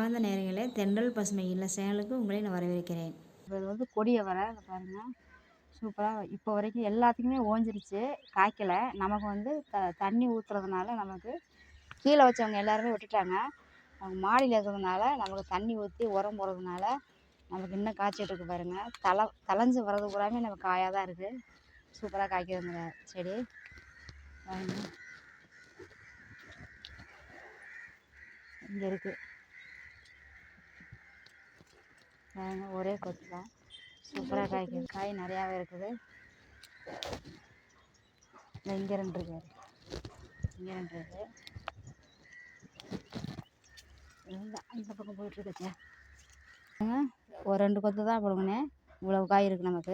அன்பார்ந்த நேயர்களே, தென்றல் பசுமை இல்ல சேனலுக்கு உங்களை நான் வரவேற்கிறேன். இப்போ இது வந்து கொடிய வர பாருங்க சூப்பராக இப்போ வரைக்கும் எல்லாத்துக்குமே ஓஞ்சிருச்சு, காய்க்கலை. நமக்கு வந்து தண்ணி ஊற்றுறதுனால நமக்கு கீழே வச்சவங்க எல்லாருமே விட்டுட்டாங்க. அவங்க மாடியில் இருக்கிறதுனால நமக்கு தண்ணி ஊற்றி உரம் போடுறதுனால நமக்கு இன்னும் காய்ச்சிட்டு இருக்கு பாருங்கள். தளைஞ்சு வர்றது பூராமே நமக்கு காயாக தான் இருக்குது. சூப்பராக காய்க்குதுங்க செடி பாருங்க. இங்கே இருக்குது பாருங்க, ஒரே கொத்து தான். சூப்பராக காய்க்குது, காய் நிறையாவே இருக்குது. இங்கே ரெண்டு இருக்கு, இங்கே ரெண்டு இருக்கு, அந்த பக்கம் போயிட்டுருக்குச்சு. ஒரு 2 கொத்து தான் போடுங்கண்ணே, இவ்வளோ காய் இருக்குது நமக்கு.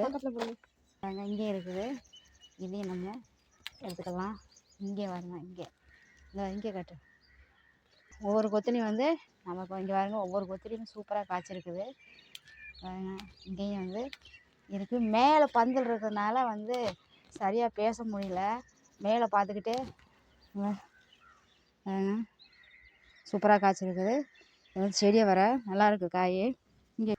பாருங்க இங்கேயும் இருக்குது, இதையும் நம்ம எடுத்துக்கலாம். இங்கே வாருங்க, இங்கே கட்டு. ஒவ்வொரு கொத்துலையும் வந்து நமக்கு இங்கே பாருங்க, ஒவ்வொரு கொத்துலையும் சூப்பராக காய்ச்சிருக்குது பாருங்க. இங்கேயும் வந்து இருக்குது. மேலே பந்தல் இருக்கிறதுனால வந்து சரியாக பேச முடியல. மேலே பார்த்துக்கிட்டே சூப்பராக காய்ச்சிருக்குது. இது வந்து செடியை வர நல்லாயிருக்கு காய். இங்கே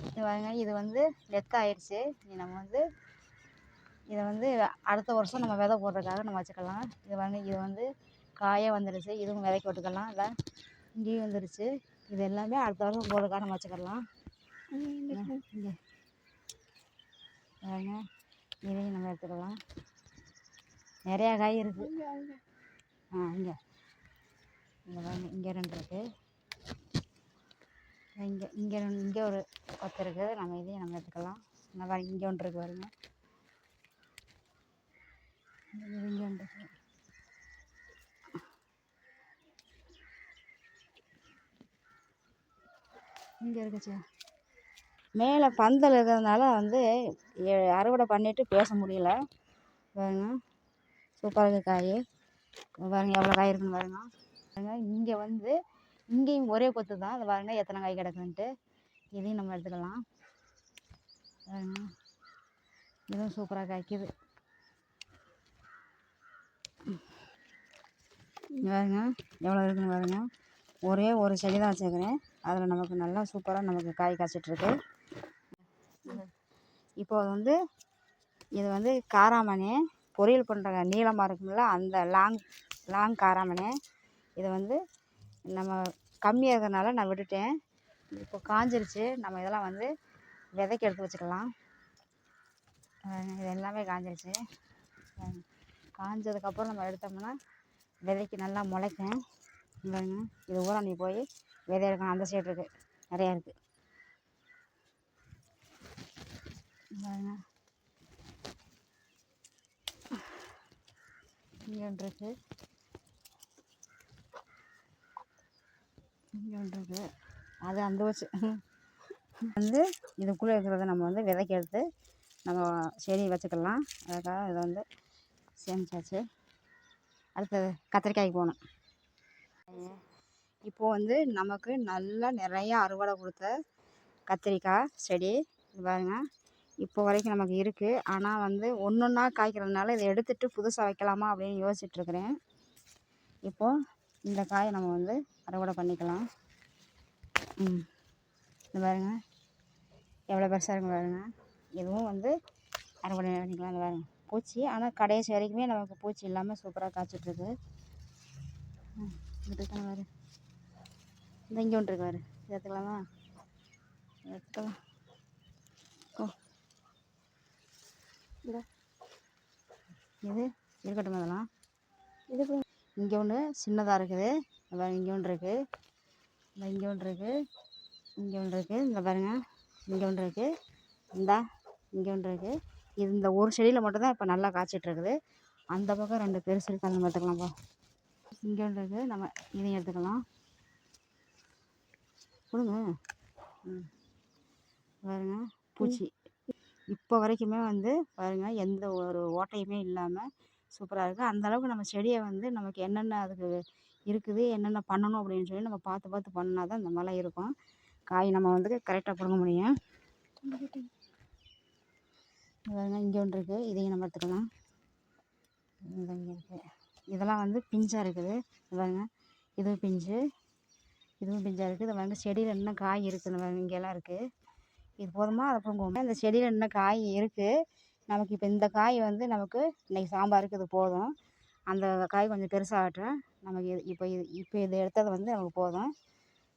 இது பாருங்க, இது வந்து ஆயிடுச்சு. நம்ம வந்து இதை வந்து அடுத்த வருஷம் நம்ம விதை போடுறதுக்காக நம்ம வச்சுக்கலாம். இது பாருங்க, இது வந்து காயே வந்துடுச்சு. இதுவும் விதைக்கு விட்டுக்கலாம். இல்லை இங்கேயும் வந்துடுச்சு. இது எல்லாமே அடுத்த வருஷம் போடுறதுக்காக நம்ம வச்சுக்கலாம். இங்கே பாருங்க, இதையும் நம்ம எடுத்துக்கலாம். நிறையா காய் இருக்குது. இங்கே பாருங்க, இங்கே 2 இருக்குது. இங்கே ஒரு கொத்து இருக்குது. நம்ம இதையும் நம்ம எடுத்துக்கலாம். இந்த பாருங்க, இங்கே ஒன்று இருக்குது பாருங்க, இங்கே ஒன்று இருக்குது. இங்கே இருக்குச்சு. மேலே பந்தல் இருக்கிறதுனால வந்து அறுவடை பண்ணிவிட்டு பேச முடியல பாருங்க. சூப்பராக இருக்குது காய் பாருங்க, எவ்வளோ காய் இருக்குன்னு பாருங்க. இங்கே வந்து இங்கேயும் ஒரே கொத்து தான். அதை பாருங்க எத்தனை காய் கிடக்குன்ட்டு. இதையும் நம்ம எடுத்துக்கலாம் பாருங்க. இதுவும் சூப்பராக காய்க்குது பாருங்க, எவ்வளோ இருக்குன்னு பாருங்க. ஒரே ஒரு செடி தான் வச்சுருக்கிறேன். அதில் நமக்கு நல்லா சூப்பராக நமக்கு காய் காய்ச்சிட்ருக்கு. இப்போ வந்து இது வந்து காராமணி பொரியல் பண்ணுற நீளமாக இருக்கும்ல, அந்த லாங் காராமணி. இதை வந்து நம்ம கம்மியாக இருக்கிறதுனால நான் விட்டுட்டேன். இப்போ காஞ்சிருச்சு. நம்ம இதெல்லாம் வந்து விதைக்கு எடுத்து வச்சுக்கலாம். இது எல்லாமே காஞ்சிருச்சு. காஞ்சதுக்கப்புறம் நம்ம எடுத்தோம்னா விதைக்கு நல்லா முளைக்கும் பாருங்க. இது ஊரா நீ போய் விதை எடுக்கணும். அந்த சைடு இருக்குது, நிறையா இருக்குது பாருங்க. இங்கே ஒன்று இருக்குது, இங்கே ஒன்று இருக்குது. அது அந்த வச்சு வந்து இதுக்குள்ளே இருக்கிறத நம்ம வந்து விதைக்கு எடுத்து நம்ம செடி வச்சுக்கலாம். அதுக்காக இதை வந்து சேமிச்சாச்சு. அடுத்தது கத்திரிக்காய்க்கு போகணும். இப்போது வந்து நமக்கு நல்லா நிறையா அறுவடை கொடுத்த கத்திரிக்காய் செடி பாருங்க. இப்போ வரைக்கும் நமக்கு இருக்குது. ஆனால் வந்து ஒன்றா காய்க்கிறதுனால இதை எடுத்துகிட்டு புதுசாக வைக்கலாமா அப்படின்னு யோசிச்சுட்ருக்குறேன். இப்போது இந்த காயை நம்ம வந்து அறுவடை பண்ணிக்கலாம். இது பாருங்க, எவ்வளோ பெருசாக இருக்குன்னு பாருங்க. இதுவும் வந்து அறுவடை பண்ணிக்கலாம். இந்த பாருங்க பூச்சி, ஆனால் கடைசி வரைக்குமே நமக்கு பூச்சி இல்லாமல் சூப்பராக காய்ச்சிட்ருக்கு. பாரு, இந்த இங்கே ஒன்று இருக்கு பாரு, எடுத்துக்கலாமா? எடுத்துக்கலாம். இது இருக்கட்டும். அதெல்லாம் இது இங்கே ஒன்று சின்னதாக இருக்குது. இங்கே ஒன்று இருக்குது, இங்கே ஒன்று இருக்குது, இங்கே ஒன்று இருக்குது. இந்த பாருங்க, இங்கே ஒன்று இருக்குது, இங்கே ஒன்று இருக்குது. இது இந்த ஒரு செடியில் மட்டும்தான் இப்போ நல்லா காய்ச்சிட்ருக்குது. அந்த பக்கம் 2 பெருசு இருக்குது, அதை நம்ம எடுத்துக்கலாம்ப்பா. இங்கே ஒன்று இருக்குது, நம்ம இதையும் எடுத்துக்கலாம். கொடுங்க. பாருங்க, பூச்சி இப்போ வரைக்குமே வந்து பாருங்கள் எந்த ஒரு ஓட்டையுமே இல்லாமல் சூப்பராக இருக்குது. அந்தளவுக்கு நம்ம செடியை வந்து நமக்கு என்னென்ன அதுக்கு இருக்குது, என்னென்ன பண்ணணும் அப்படின்னு சொல்லி நம்ம பார்த்து பண்ணினா தான் இந்த மாதிரிலாம் இருக்கும். காய் நம்ம வந்து கரெக்டாக பிடுங்க முடியும். பாருங்க, இங்கே ஒன்று இருக்குது, இதையும் நம்ம எடுத்துக்கலாம். இங்கே இருக்குது. இதெல்லாம் வந்து பிஞ்சாக இருக்குது. பாருங்க, இதுவும் பிஞ்சு, இதுவும் பிஞ்சாக இருக்குது. இது வந்து செடியில் இன்னும் காய் இருக்குது, இங்கெல்லாம் இருக்குது. இது போதுமா அதை பொங்குவோம். இந்த செடியில் இன்னும் காய் இருக்குது நமக்கு. இப்போ இந்த காய் வந்து நமக்கு இன்றைக்கி சாம்பாருக்கு இது போதும். அந்த காய் கொஞ்சம் பெருசாகட்டும். நமக்கு இப்போ இது எடுத்தது வந்து நமக்கு போதும்.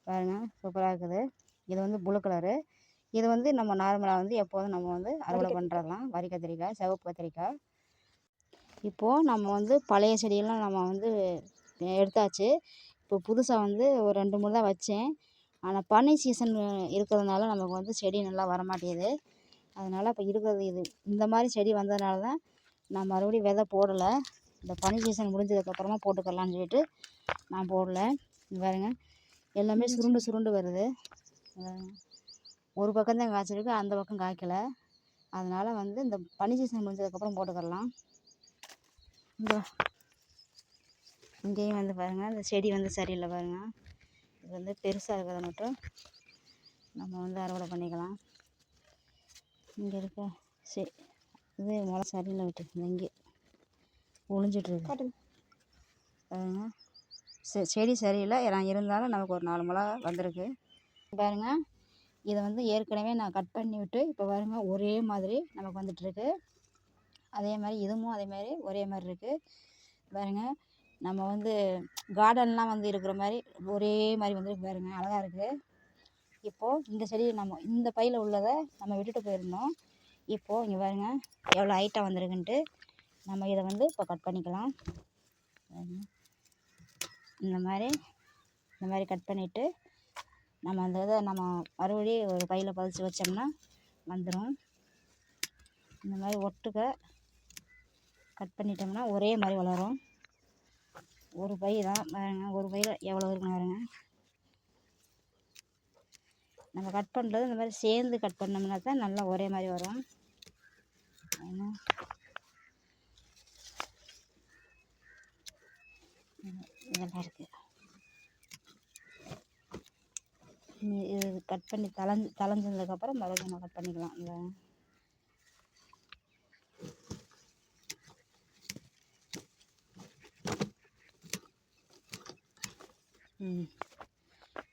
பாருங்கள், சூப்பராக இருக்குது. இது வந்து ப்ளூ கலரு. இது வந்து நம்ம நார்மலாக வந்து எப்போதும் நம்ம வந்து அறுவடை பண்ணுறலாம். வரி கத்திரிக்காய், சிவப்பு கத்திரிக்காய். இப்போது நம்ம வந்து பழைய செடியெல்லாம் நம்ம வந்து எடுத்தாச்சு. இப்போ புதுசாக வந்து ஒரு 2 3 தான் வச்சேன். ஆனால் பனி சீசன் இருக்கிறதுனால நமக்கு வந்து செடி நல்லா வரமாட்டேங்குது. அதனால் இப்போ இருக்கிறது இது இந்த மாதிரி செடி வந்ததுனால தான் நான் மறுபடியும் விதை போடலை. இந்த பனி சீசன் முடிஞ்சதுக்கப்புறமா போட்டுக்கலான்னு சொல்லிட்டு நான் போடலை. பாருங்க, எல்லாமே சுருண்டு சுருண்டு வருது. ஒரு பக்கம் தான் காய்ச்சிருக்கு, அந்த பக்கம் காய்க்கலை. அதனால் வந்து இந்த பனி சீசன் முடிஞ்சதுக்கப்புறம் போட்டுக்கலாம். இங்கேயும் வந்து பாருங்கள், இந்த செடி வந்து சரியில்லை பாருங்கள். இது வந்து பெருசாக இருக்கிறத மட்டும் நம்ம வந்து அறுவடை பண்ணிக்கலாம். இங்கே இருக்க இது முளை சரியில்லை விட்டு இங்கே ஒளிஞ்சிட்ருக்கு பாருங்க. செடி சரியில்லை, இருந்தாலும் நமக்கு ஒரு 4 முளை வந்திருக்கு பாருங்கள். இதை வந்து ஏற்கனவே நான் கட் பண்ணி விட்டு இப்போ பாருங்கள் ஒரே மாதிரி நமக்கு வந்துட்டுருக்கு. அதே மாதிரி இதுவும் அதே மாதிரி ஒரே மாதிரி இருக்குது பாருங்கள். நம்ம வந்து கார்டன்லாம் வந்து இருக்கிற மாதிரி ஒரே மாதிரி வந்துருக்கு பாருங்கள், அழகாக இருக்குது. இப்போது இந்த செடி நம்ம இந்த பையில் உள்ளதை நம்ம விட்டுட்டு போயிருந்தோம். இப்போது இங்கே பாருங்கள் எவ்வளோ ஹைட்டாக வந்திருக்குன்ட்டு. நம்ம இதை வந்து இப்போ கட் பண்ணிக்கலாம். இந்த மாதிரி கட் பண்ணிவிட்டு நம்ம அந்த இதை நம்ம மறுபடியும் ஒரு பையில் பதிச்சு வச்சோம்னா வந்துடும். இந்த மாதிரி ஒட்டுக்க கட் பண்ணிட்டோம்னா ஒரே மாதிரி வளரும். ஒரு பை தான் பாருங்க, ஒரு பையில் எவ்வளோ இருக்குன்னு பாருங்க. நம்ம கட் பண்ணுறது இந்த மாதிரி சேர்ந்து கட் பண்ணோம்னா தான் நல்லா ஒரே மாதிரி வரும். இதெல்லாம் இருக்குது. இது கட் பண்ணி தளைஞ்சதுக்கப்புறம் மறுபடியும் நம்ம கட் பண்ணிக்கலாம்.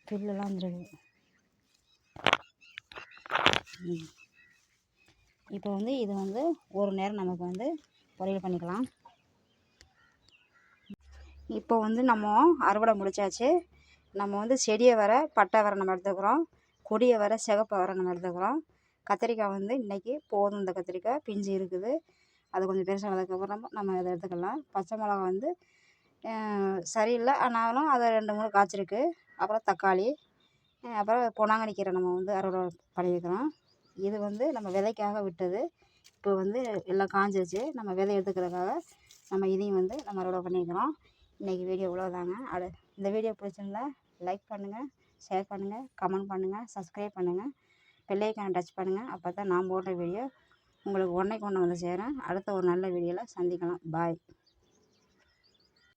புல்லெல்லாம் வந்துருக்கு. இப்போ வந்து இது வந்து ஒரு நேரம் நமக்கு வந்து பொரியல் பண்ணிக்கலாம். இப்போ வந்து நம்ம அறுவடை முடிச்சாச்சு. நம்ம வந்து செடியை வர பட்டை வர நம்ம எடுத்துக்கிறோம், கொடியை வர சிகப்பை வர நம்ம எடுத்துக்கிறோம். கத்திரிக்காய் வந்து இன்றைக்கி போதும். இந்த கத்திரிக்காய் பிஞ்சு இருக்குது, அது கொஞ்சம் பெருசானதுக்கப்புறம் நம்ம இதை எடுத்துக்கலாம். பச்சை மிளகா வந்து சரியில்லை, ஆனாலும் அதை 2 3 காய்ச்சிருக்கு. அப்புறம் தக்காளி, அப்புறம் பொன்னாங்கண்ணி கீரை நம்ம வந்து அறுவடை பண்ணியிருக்கிறோம். இது வந்து நம்ம விதைக்காக விட்டது. இப்போ வந்து எல்லாம் காஞ்சிருச்சு. நம்ம விதை எடுத்துக்கிறதுக்காக நம்ம இதையும் வந்து நம்ம அறுவடை பண்ணியிருக்கிறோம். இன்றைக்கி வீடியோ இவ்வளோதாங்க. இந்த வீடியோ பிடிச்சிருந்தா லைக் பண்ணுங்கள், ஷேர் பண்ணுங்கள், கமெண்ட் பண்ணுங்கள், சப்ஸ்கிரைப் பண்ணுங்கள், பெல் ஐக்கானை டச் பண்ணுங்கள். அப்போ தான் நான் போடுற வீடியோ உங்களுக்கு ஒன்றைக்கு ஒன்று வந்து சேரும். அடுத்த ஒரு நல்ல வீடியோவில் சந்திக்கலாம். பாய்.